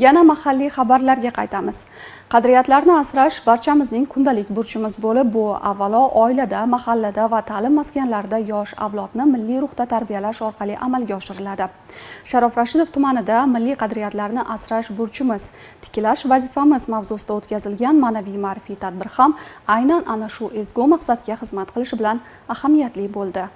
Yana mahalliy xabarlarga qaytamiz. Qadriyatlarni asrash barchamizning kundalik burchimiz bo'lib, bu avvalo oilada, mahallada va ta'lim maskanlarida yosh avlodni milliy ruhda tarbiyalash orqali amalga oshiriladi. Sharof Rashidov tumanida milliy qadriyatlarni asrash burchimiz, tiklash vazifamiz mavzusida o'tkazilgan ma'naviy ma'rifiy tadbir ham aynan ana shu ezgu maqsadga xizmat qilishi bilan ahamiyatli bo'ldi.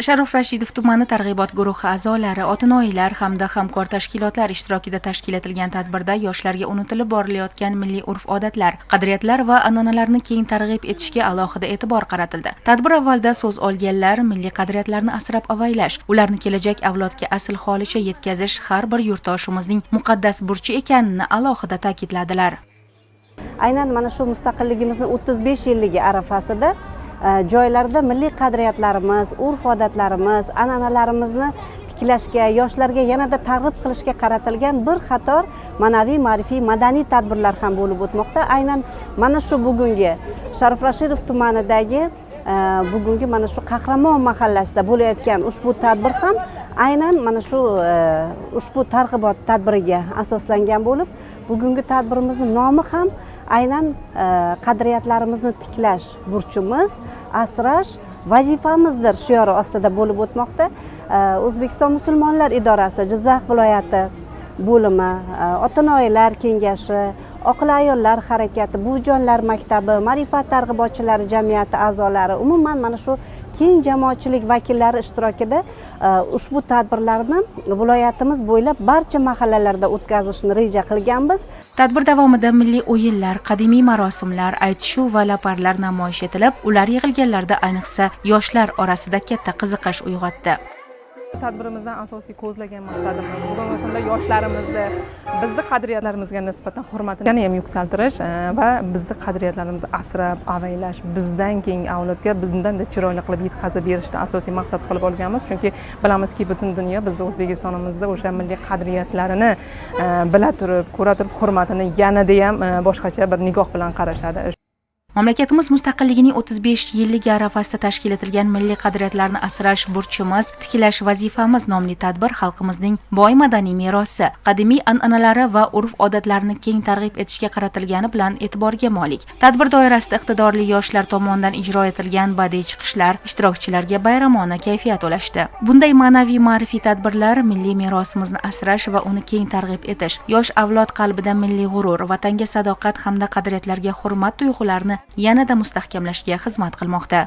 Sharof Rashidov tumani targ'ibot guruhi a'zolari, otinoyilar hamda hamkor tashkilotlar ishtirokida tashkil etilgan tadbirda yoshlarga unutilib borilayotgan milliy urf-odatlar, qadriyatlar va an'analarni keng targ'ib etishga alohida e'tibor qaratildi. Tadbir avvalida so'z olganlar milliy qadriyatlarni asrab-avaylash, ularni kelajak avlodga asl holicha yetkazish har bir yurtdoshimizning muqaddas burchi ekanini alohida ta'kidladilar. Aynan mana shu mustaqilligimizning 35 yilligi arafasida joylarda milliy qadriyatlarimiz, urf-odatlarimiz, an'analarimizni tiklashga, yoshlarga yanada targ'ib qilishga qaratilgan bir qator ma'naviy, ma'rifiy, madaniy tadbirlar ham bo'lib o'tmoqda. Aynan mana shu bugungi Sharof Rashidov tumanidagi bugungi mana shu Qahramon mahallasida bo'layotgan ushbu tadbir ham aynan mana shu ushbu targ'ibot tadbiriga asoslangan bo'lib, bugungi tadbirimizning nomi ham aynan qadriyatlarimizni tiklash burchimiz, asrash vazifamizdir shiori ostida bo'lib o'tmoqda. O'zbekiston musulmonlar idorasi Jizzax viloyati bo'limi, otinoyilar kengashi, oqil ayollar harakati, buvijonlar maktabi, ma'rifat targ'ibotchilari jamiyati a'zolari, umuman mana shu keng jamoatchilik vakillari ishtirokida ushbu tadbirlarni viloyatimiz bo'ylab barcha mahallalarda o'tkazishni reja qilganmiz. Tadbir davomida milliy o'yinlar, qadimiy marosimlar, aytishuv va laparlar namoyish etilib, ular yig'ilganlarda ayniqsa yoshlar orasida katta qiziqish uyg'otdi. Tadbirimizdan asosiy ko'zlagan maqsadimiz bugungi kunda yoshlarimizni bizni qadriyatlarimizga nisbatan hurmatini yana ham yuksaltirish va bizni qadriyatlarimizni asrab avaylash, bizdan keyingi avlodga bundan-da chiroyli qilib yetkazib berishni asosiy maqsad qilib olganmiz. Chunki bilamizki, butun dunyo bizni O'zbekistonimizda o'sha milliy qadriyatlarini bila turib, ko'ra turib hurmatini yanada ham boshqacha bir nigoh bilan qarashadi. Mamlakatimiz mustaqilligining 35 yilligi arafasida tashkil etilgan milliy qadriyatlarni asrash burchimiz, tiklash vazifamiz nomli tadbir xalqimizning boy madaniy merosi, qadimiy an'analari va urf-odatlarini keng targ'ib etishga qaratilgani bilan e'tiborga molik. Tadbir doirasida iqtidorli yoshlar tomonidan ijro etilgan badiiy chiqishlar ishtirokchilarga bayramona kayfiyat ulashdi. Bunday ma'naviy ma'rifiy tadbirlar milliy merosimizni asrash va uni keng targ'ib etish, yosh avlod qalbida milliy g'urur, vatanga sadoqat hamda qadriyatlarga hurmat tuyg'ularini yanada mustahkamlashga xizmat qilmoqda.